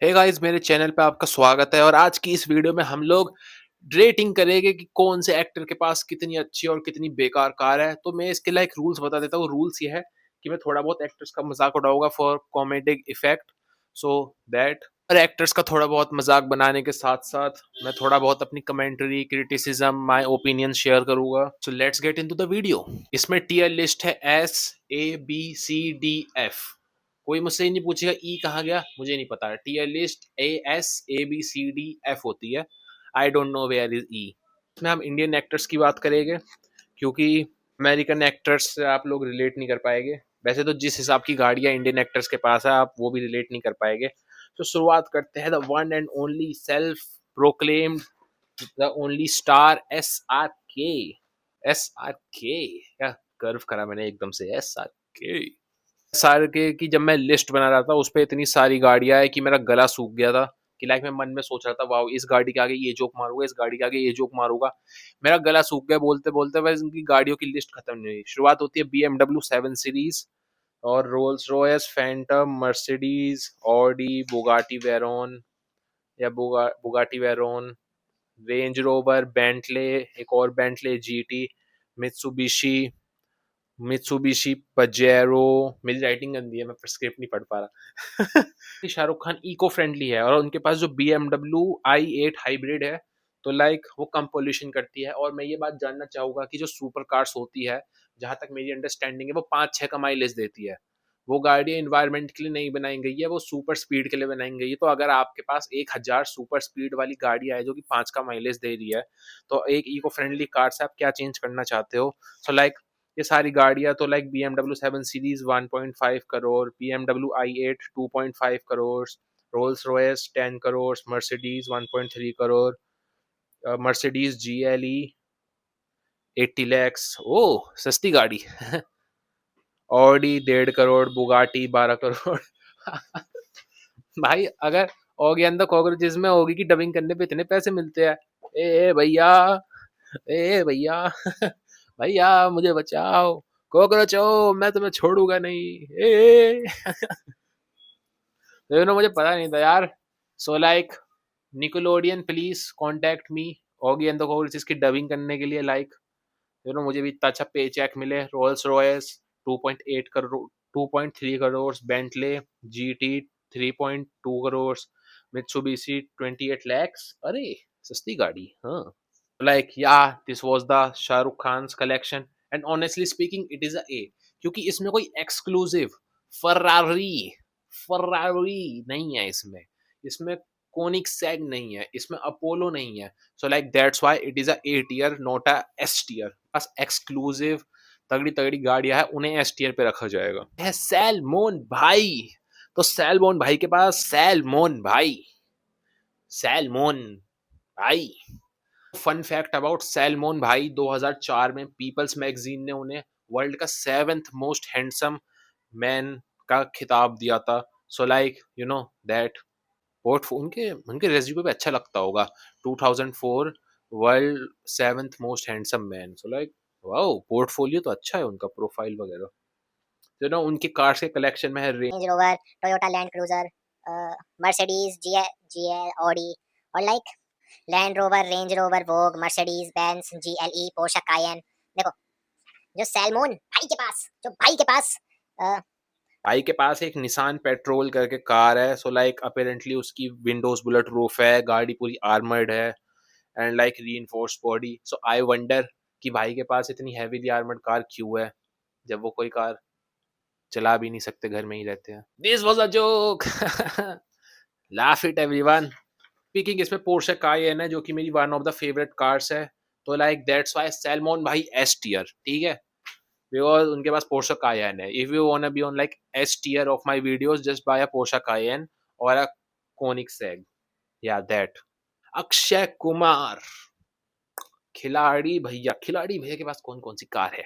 Hey guys, मेरे channel पे आपका स्वागत है और आज की इस वीडियो में हम लोग रेटिंग करेंगे कि कौन से एक्टर के पास कितनी अच्छी और कितनी बेकार कार है। तो मैं इसके लाइक रूल्स बता देता हूँ। रूल्स ये है कि मैं थोड़ा बहुत एक्टर्स का मजाक उड़ाऊंगा for comedic effect, so that और एक्टर्स का थोड़ा बहुत मजाक बनाने के साथ साथ मैं थोड़ा बहुत अपनी commentary, criticism, my opinion share करूंगा। So let's get into the video. इसमें टीयर लिस्ट है S A B C D F। कोई मुझसे ये नहीं पूछेगा ई कहाँ गया, मुझे नहीं पता। टीयर लिस्ट ASABCDF होती है। I don't know where is E. इसमें हम इंडियन एक्टर्स की बात करेंगे क्योंकि अमेरिकन एक्टर्स से आप लोग रिलेट नहीं कर पाएंगे। वैसे तो जिस हिसाब की गाड़ियां इंडियन एक्टर्स के पास है आप वो भी रिलेट नहीं कर पाएंगे। तो शुरुआत करते हैं the one and only self proclaimed, the only star SRK। SRK क्या कर्व करा मैंने एकदम से, SRK। SRK की जब मैं लिस्ट बना रहा था उस पर इतनी सारी गाड़ियां है कि मेरा गला सूख गया था। कि लाइक मैं मन में सोच रहा था वाओ इस गाड़ी के आगे ये जोक मारूंगा, इस गाड़ी के आगे ये जोक मारूंगा। मेरा गला सूख गया बोलते बोलते। वह इनकी गाड़ियों की लिस्ट खत्म नहीं हुई। शुरुआत होती है BMW 7 सीरीज और Rolls Royce, Phantom, Mercedes, Audi, Bugatti Veyron या Bugatti Veyron, Range Rover, Bentley, एक और Bentley GT, Mitsubishi, Mitsubishi Pajero. मेरी राइटिंग गंदी है, मैं स्क्रिप्ट नहीं पढ़ पा रहा। शाहरुख खान इको फ्रेंडली है और उनके पास जो BMW i8 हाइब्रिड है तो लाइक वो कम पोल्यूशन करती है। और मैं ये बात जानना चाहूंगा कि जो सुपर कार्स होती है, जहां तक मेरी अंडरस्टैंडिंग है, वो 5-6 का माइलेज देती है। वो गाड़ी इन्वायरमेंट के लिए नहीं बनाई गई है, वो सुपर स्पीड के लिए बनाई गई है। तो अगर आपके पास 1000 सुपर स्पीड वाली गाड़ी है जो कि 5 का माइलेज दे रही है, तो एक इको फ्रेंडली कार से आप क्या चेंज करना चाहते हो? सो लाइक ये सारी गाड़ियां तो like BMW 7 series 1.5 crore, BMW i8 2.5 crore, Rolls Royce 10 crore, Mercedes 1.3 crore, Mercedes GLE 80 lakhs, ओ सस्ती गाड़ी। Audi 1.5 crore, Bugatti 12 crore. भाई अगर ओगी एंड द कॉकरोचेस में ओगी की डबिंग करने पे इतने पैसे मिलते हैं। ए भैया, ए भैया, भैया मुझे बचाओ, कॉकरोच हो मैं तुम्हें छोड़ूंगा नहीं। ए तो मुझे पता नहीं था यार। So like Nickelodeon please contact me Oggy and the cockroaches की डबिंग करने के लिए। लाइक मुझे भी इतना अच्छा पे चेक मिले। Rolls Royce 2.8 crore, 2.3 crore, Bentley GT 3.2 crore, Mitsubishi 28 lakhs. अरे सस्ती गाड़ी, हाँ। Like yeah this was the Shahrukh Khan's collection and honestly speaking it is A, क्योंकि इसमें कोई एक्सक्लूसिव फरारी फरारी नहीं है। इसमें इसमें कोनिक्सैग नहीं है, इसमें अपोलो नहीं है। So like that's why it is A tier not a S tier. बस एक्सक्लूसिव तगड़ी तगड़ी गाड़ियां है उन्हें S टियर पे रखा जाएगा। है सैलमोन भाई। तो सैलमोन भाई के पास, सैलमोन भाई, सैलमोन भाई। फन फैक्ट अबाउट सैलमोन भाई, 2004 में पीपल्स मैगजीन ने उन्हें वर्ल्ड का 7th मोस्ट हैंडसम मैन का खिताब दिया था। So like you know that port उनके उनके रेज्यूमे पे अच्छा लगता होगा। 2004 world 7th most handsome man. So like wow, portfolio तो अच्छा है उनका, प्रोफाइल वगैरह। उनके कार्स के कलेक्शन में है Range Rover, Toyota Land Cruiser, Mercedes GL Audi, और like Land Rover, Range Rover, Vogue, Mercedes Benz, GLE, Porsche Cayenne. देखो जो सैलमोन भाई के पास, जो भाई के पास भाई के पास एक निसान पेट्रोल करके कार है। सो लाइक अपेरेंटली उसकी विंडोज बुलेट रूफ है, गाड़ी पूरी आर्मर्ड है and like reinforced body. So I wonder कि भाई के पास इतनी हैवीली आर्मर्ड कार क्यों है, जब वो कोई कार चला भी नहीं सकते, घर में ही रहते हैं। This was a joke. Laugh it everyone. Speaking इसमें पोर्शे कायन है जो कि मेरी one of the favourite cars है। तो लाइक दैट्स व्हाई सैलमोन भाई S टियर, ठीक है, बिकॉज उनके पास पोर्शे कायन है। If you want be on like S tier of my videos just buy a Porsche Cayenne और अ कोनिक्सैग, या दैट। अक्षय कुमार, खिलाड़ी भैया के पास कौन कौन सी कार है?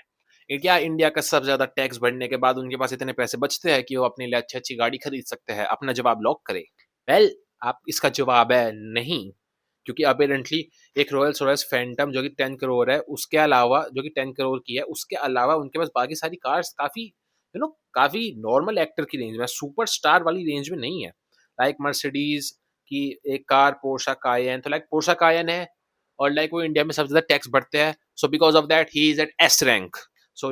क्या इंडिया का सबसे ज्यादा टैक्स भरने के बाद उनके पास इतने पैसे बचते हैं कि वो अपने लिए अच्छी अच्छी गाड़ी खरीद सकते हैं? अपना जवाब लॉक करें। वेल आप इसका जवाब है नहीं, क्योंकि अपेरेंटली एक रॉयल्स रॉयस फैंटम जो कि 10 करोड़ है, उसके अलावा जो कि 10 करोड़ की है, उसके अलावा उनके पास बाकी सारी कार्स काफी काफी नॉर्मल एक्टर की रेंज में, सुपर स्टार वाली रेंज में नहीं है। लाइक मर्सिडीज की एक कार पोर्शा कायन, तो लाइक पोर्शा कायन है और लाइक वो इंडिया में सबसे ज्यादा टैक्स भरते हैं, so because of that he is at S rank. So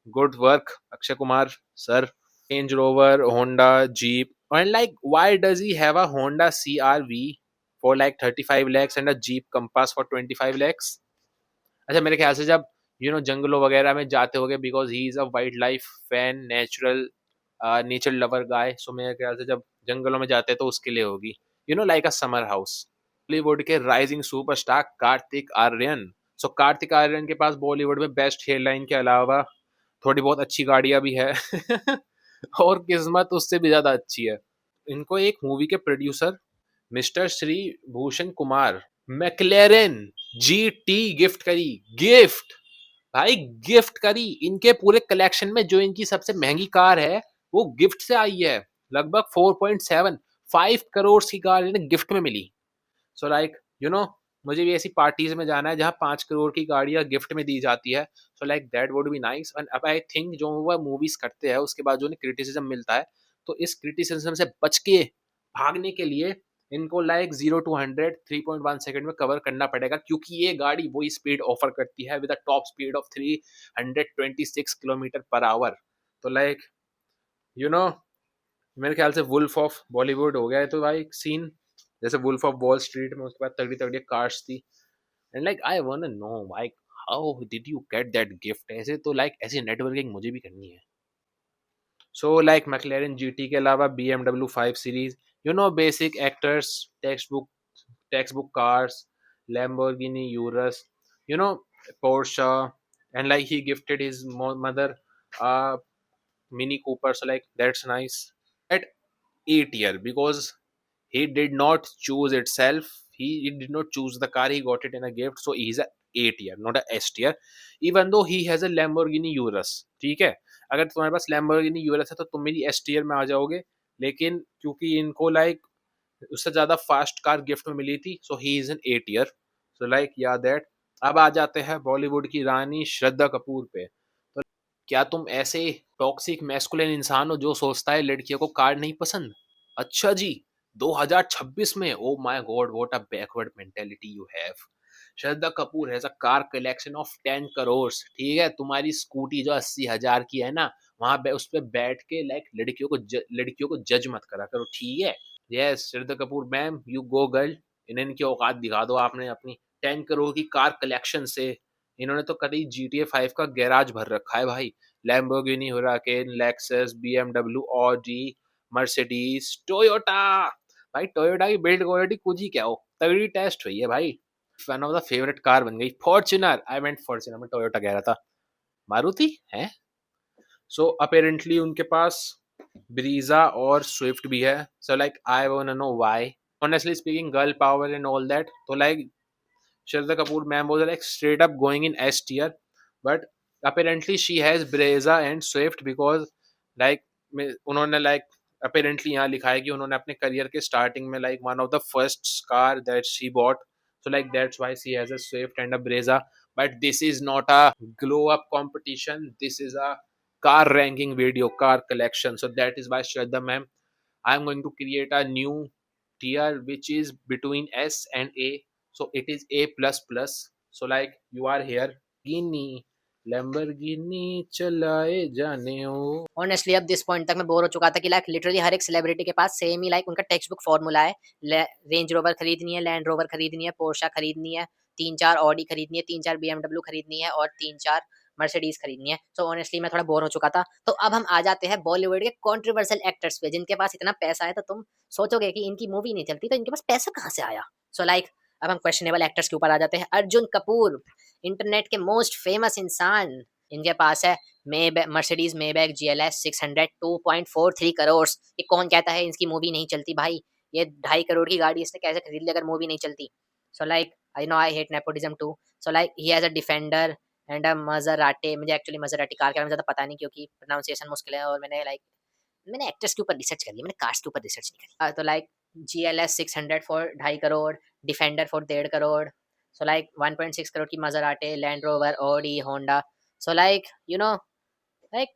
good work Akshay Kumar sir. Range Rover, Honda, Jeep, and like why does he have a Honda CRV for like 35 lakhs and a Jeep Compass for 25 lakhs? अच्छा मेरे ख्याल से जब जंगलों वगैरह में जाते होगे, because he is a wild life fan, natural nature lover guy, so मेरे ख्याल से जब जंगलों में जाते हैं तो उसके लिए होगी, like a summer house. Bollywood के राइजिंग सुपरस्टार कार्तिक आर्यन. सो कार्तिक आर्यन के पास बॉलीवुड में बेस्ट हेयरलाइन के अलावा थोड़ी बहुत अच्छी गाड़ियां भी है. और किस्मत उससे भी ज्यादा अच्छी है. इनको एक मूवी के producer mister Shri Bhushan Kumar मैक्लेरन GT gift करी. गिफ्ट भाई, गिफ्ट करी. इनके पूरे कलेक्शन में जो इनकी सबसे महंगी कार है वो गिफ्ट से आई है. लगभग 4.75 करोड़ की कार इन्हें गिफ्ट में मिली. सो लाइक मुझे भी ऐसी पार्टीज में जाना है जहाँ 5 करोड़ की गाड़ियाँ गिफ्ट में दी जाती है. So like that would be nice. And अब आई थिंक जो वह मूवीज करते हैं उसके बाद जो उन्हें क्रिटिसिज्म मिलता है, तो इस क्रिटिसिज्म से बच के भागने के लिए इनको लाइक 0 to 100 3.1 सेकंड में कवर करना पड़ेगा, क्योंकि ये गाड़ी वही स्पीड ऑफर करती है with a top speed of 326 kilometre per hour. तो लाइक यू नो मेरे ख्याल से वुल्फ ऑफ बॉलीवुड हो गया है तो भाई सीन, जैसे वुल्फ ऑफ वॉल स्ट्रीट में उसके बाद तगड़ी तगड़ी कार्स थी. And like I want to know like how did you get that gift. ऐसे तो लाइक ऐसी नेटवर्किंग मुझे भी करनी है. सो लाइक मैक्लेरन GT के अलावा BMW 5 series, basic actors, text book cars, Lamborghini Urus, you know Porsche, and like he gifted his mother a Mini Cooper, so like that's nice. At 8 year, because he did not choose itself, he did not choose the car, he got it in a gift, so he's a 8 year, not a S tier, even though he has a Lamborghini Urus. ठीक है, अगर तुम्हारे पास Lamborghini Urus है तो तुम मेरी S tier में आ जाओगे, लेकिन क्योंकि इनको लाइक उससे ज्यादा फास्ट कार गिफ्ट में मिली थी, so he is an 8 year. So like yeah that. अब आ जाते हैं बॉलीवुड की रानी श्रद्धा कपूर पे. तो क्या तुम ऐसे टॉक्सिक मैस्कुलिन इंसान हो जो सोचता है लड़कियों को कार नहीं पसंद? अच्छा जी, 2026 में, ओ my God, what a backward mentality you have. Shraddha Kapoor has a car collection of 10 crore. ठीक है, तुम्हारी स्कूटी जो 80,000 की है ना, वहां उस पर बैठ के लाइक लड़कियों को जज मत करा करो, ठीक है. Yes Shraddha Kapoor ma'am, you go girl. इनकी औकात दिखा दो आपने अपनी 10 करोड़ की कार कलेक्शन से. इन्होंने तो कभी GTA 5 का गैराज भर रखा है भाई. Lamborghini Huracan, Lexus, BMW, Audi, Mercedes, Toyota. भाई टोयोटा की बिल्ड क्वालिटी कुछ ही क्या हो, तगड़ी टेस्ट हुई है भाई. One of the favourite car बन गई. फॉर्च्यूनर, आई मेंट फॉर्च्यूनर, मैं टोयोटा कह रहा था. मारुति है. सो अपेरेंटली उनके पास ब्रीजा और स्विफ्ट भी है. So like I want to know why. Honestly speaking, girl power and all that, so like Shraddha Kapoor ma'am was like straight up going in S tier, but apparently she has Brezza and Swift because like उन्होंने like apparently यहाँ लिखा है कि उन्होंने अपने career के starting में like one of the first car that she bought, so like that's why she has a Swift and a Brezza. But this is not a glow up competition, this is a car ranking video, car collection. So that is why Shraddha ma'am, I am going to create a new tier which is between S and A. So it is A plus plus. So like you are here. Lamborghini, Lamborghini चलाए जाने ओ. Honestly अब this point तक मैं bore हो चुका था कि like literally हर एक सेलिब्रिटी के पास सेम ही लाइक उनका टेक्स्ट बुक फॉर्मूला है. रेंज रोवर खरीदनी है, लैंड रोवर खरीदनी है, पोर्शा खरीदनी है, 3-4 ऑडी खरीदनी है, 3-4 BMW खरीदनी है और 3-4 मर्सिडीज खरीदनी है. सो ऑनेस्टली मैं थोड़ा बोर हो चुका था. तो अब हम आ जाते हैं बॉलीवुड के कॉन्ट्रोवर्शियल एक्टर्स पे जिनके पास इतना पैसा है. तो तुम सोचोगे कि इनकी मूवी नहीं चलती तो इनके पास पैसा कहाँ से आया. सो लाइक अब हम क्वेश्चनेबल एक्टर्स के ऊपर आ जाते हैं. अर्जुन कपूर, इंटरनेट के मोस्ट फेमस इंसान. इनके पास है मर्सिडीज मेबैक GLS 600 2.43 करोड़. ये कौन कहता है इसकी मूवी नहीं चलती भाई. ये 2.5 करोड़ की गाड़ी इसने कैसे खरीद ली अगर मूवी नहीं चलती. So like I know I hate nepotism too. So like he has a Defender and a Maserati. मुझे एक्चुअली मजराटी कार के बारे में ज़्यादा पता नहीं क्योंकि प्रोनाउंसिएशन मुश्किल है और मैंने एक्टर्स के ऊपर रिसर्च करी है, मैंने कार्स के ऊपर रिसर्च नहीं करी. तो like GLS 600 for 2.5 crore, Defender for 1.5 crore. So like 1.6 crore की Maserati, Land Rover, Audi, Honda. So like like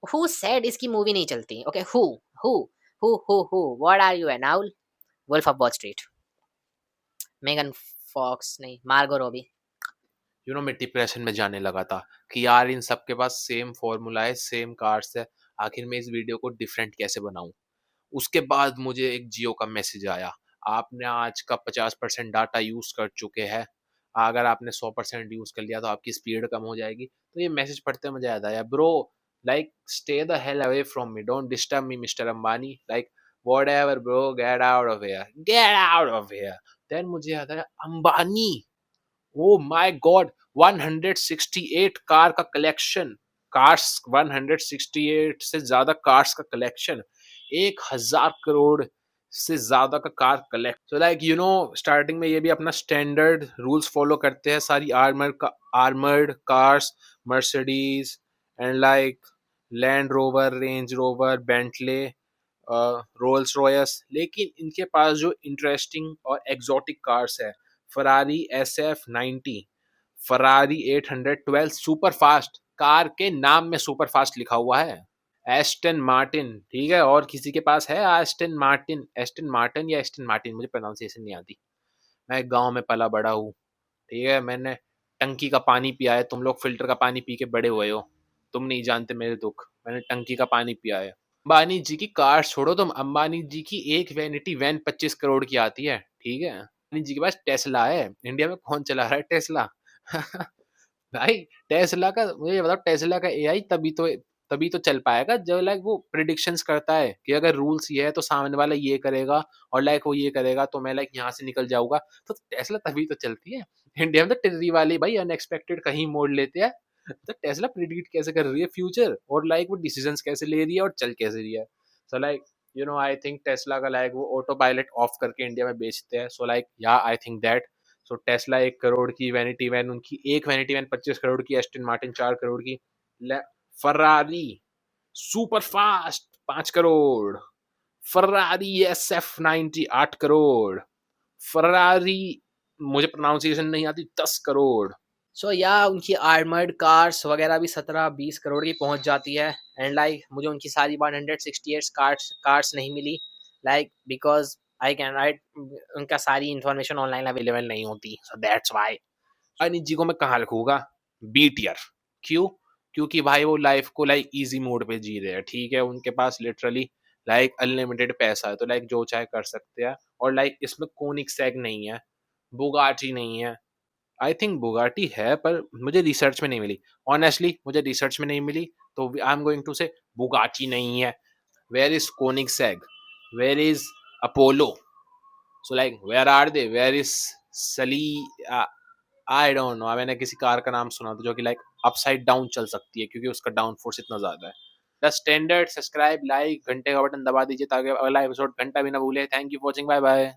who said इसकी मूवी नहीं चलती. Okay who Who? What are you, an owl? Wolf of Wall Street. Megan Fox नहीं, Margot Robbie. मैं depression में जाने लगा था कि यार इन सब के पास सेम फॉर्मूला है, सेम कार्ड्स है, आखिर मैं इस वीडियो को डिफरेंट कैसे बनाऊं। उसके बाद मुझे एक जियो का मैसेज आया, आपने आज का 50% डाटा यूज कर चुके हैं, अगर आपने 100% यूज कर लिया तो आपकी स्पीड कम हो जाएगी। तो ये मैसेज पढ़ते मुझे याद आया, bro like stay the hell away from me, don't disturb me mister Ambani, like whatever bro, get out of here, get out of here. Then मुझे याद आया Ambani, oh my God, 168 car का कलेक्शन, कार्स 168 से ज्यादा कार्स का collection, 1000 crore से ज्यादा का car collect. So like starting में ये भी अपना स्टैंडर्ड रूल्स फॉलो करते हैं, सारी armoured cars, Mercedes and like Land Rover, Range Rover, Bentley, Rolls Royce. लेकिन इनके पास जो इंटरेस्टिंग और एग्जॉटिक कार्स है, Ferrari SF90, Ferrari 812 super fast, car के नाम में सुपर फास्ट लिखा हुआ है। एस्टन मार्टिन, ठीक है, और किसी के पास है एस्टन मार्टिन, एस्टन मार्टिन या एस्टन मार्टिन, मुझे प्रोनाउंसिएशन नहीं आती। मैं गांव में पला बड़ा हूँ, ठीक है, मैंने टंकी का पानी पिया है, तुम लोग फिल्टर का पानी पी के बड़े हुए हो, तुम नहीं जानते मेरे दुख, मैंने टंकी का पानी पिया है। अंबानी जी की कार छोड़ो तुम, अंबानी जी की एक वैनिटी वैन 25 करोड़ की आती है, ठीक है। अंबानी जी के पास टेस्ला है, इंडिया में कौन चला रहा है टेस्ला? भाई टेस्ला का मुझे ये बताओ, टेस्ला का एआई तभी तो चल पाएगा जब लाइक वो प्रिडिक्शंस करता है कि अगर रूल्स ये है तो सामने वाला ये करेगा, और लाइक वो ये करेगा तो मैं लाइक यहाँ से निकल जाऊंगा। तो टेस्ला तभी तो चलती है। इंडिया में तो टिर्री वाले भाई अनएक्सपेक्टेड कहीं मोड़ लेते हैं। तो टेस्ला प्रिडिक्ट कैसे कर रही है फ्यूचर, और लाइक वो डिसीजंस कैसे ले रही है और चल कैसे रही है। So like I think Tesla का लाइक वो ऑटो पायलट ऑफ करके इंडिया में बेचते हैं। सो लाइक या I think that. So Tesla 1 crore की वैनिटी वैन, उनकी एक वैनिटी वैन 25 करोड़ की, एस्टन मार्टिन 4 करोड़ की, Ferrari super fast 5 crore, Ferrari SF90 8 crore, Ferrari मुझे प्रोनाउंसिएशन नहीं आती 10 करोड़। सो या उनकी आर्मर्ड कार्स वगैरह भी 17-20 करोड़ की पहुंच जाती है। एंड लाइक मुझे उनकी सारी 168 कार्स नहीं मिली, like because I can write, उनका सारी इंफॉर्मेशन ऑनलाइन अवेलेबल नहीं होती, so that's why. Anil ji को मैं कहाँ रखूंगा? B tier. क्यों? क्योंकि भाई वो लाइफ को लाइक इजी मोड पे जी रहे हैं, ठीक है, उनके पास लिटरली लाइक अनलिमिटेड पैसा है, तो लाइक जो चाहे कर सकते हैं। और लाइक इसमें कोनिग्सेग नहीं है, बुगाटी नहीं है। आई थिंक बुगाटी है पर मुझे रिसर्च में नहीं मिली, ऑनेस्टली मुझे रिसर्च में नहीं मिली, तो I am going to say Bugatti नहीं है। Where is Koenigsegg, where is Apollo, so like where are they, where is Saleen, I don't no. मैंने किसी कार का नाम सुना था जो कि लाइक अपसाइड डाउन चल सकती है क्योंकि उसका डाउन फोर्स इतना ज्यादा है। द स्टैंडर्ड, सब्सक्राइब, लाइक, घंटे का बटन दबा दीजिए ताकि अगला एपिसोड घंटा भी ना भूले। Thank you for watching, bye bye.